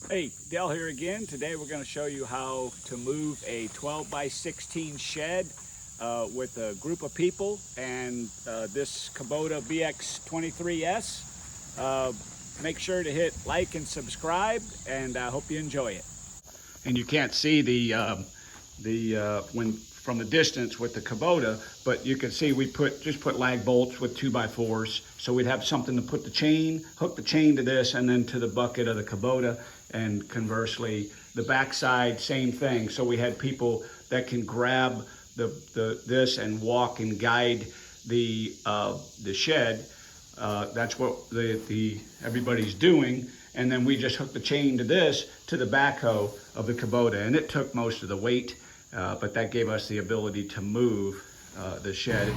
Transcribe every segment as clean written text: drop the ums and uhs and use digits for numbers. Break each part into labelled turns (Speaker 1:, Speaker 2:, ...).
Speaker 1: Hey, Dale here again. Today we're going to show you how to move a 12 by 16 shed with a group of people and this Kubota BX23S. Make sure to hit like and subscribe, and I hope you enjoy it. And you can't see the when from the distance with the Kubota, but you can see we just put lag bolts with 2x4s, so we'd have something to put the chain, hook the chain to this, and then to the bucket of the Kubota. And conversely, the backside, same thing. So we had people that can grab this and walk and guide the shed. That's what everybody's doing. And then we just hooked the chain to this, to the backhoe of the Kubota. And it took most of the weight, but that gave us the ability to move the shed.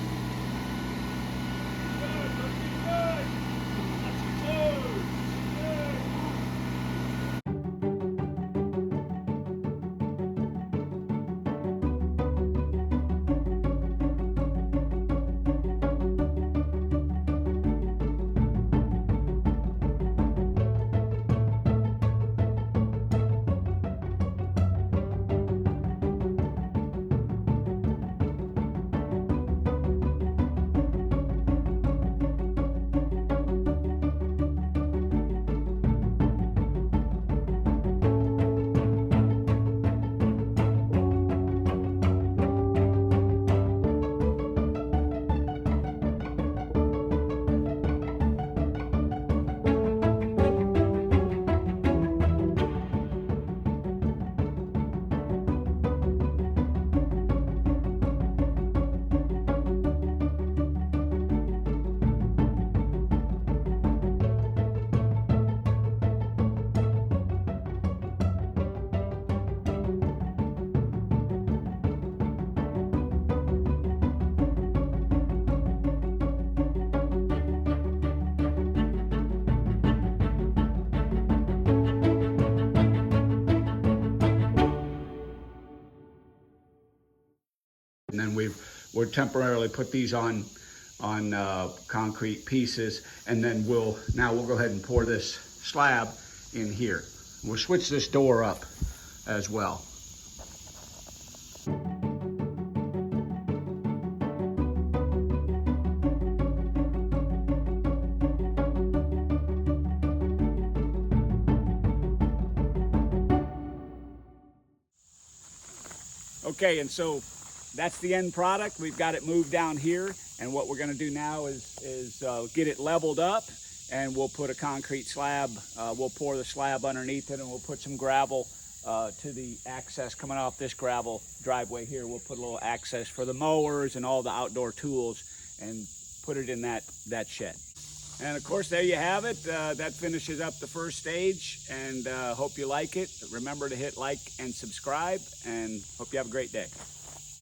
Speaker 1: And then we'll temporarily put these on concrete pieces, and then we'll go ahead and pour this slab in here. We'll switch this door up as well. Okay, and so that's the end product. We've got it moved down here, and what we're going to do now is get it leveled up, and we'll put a concrete slab. We'll pour the slab underneath it, and we'll put some gravel to the access coming off this gravel driveway here. We'll put a little access for the mowers and all the outdoor tools, and put it in that shed. And of course, there you have it. That finishes up the first stage, and hope you like it. Remember to hit like and subscribe, and hope you have a great day.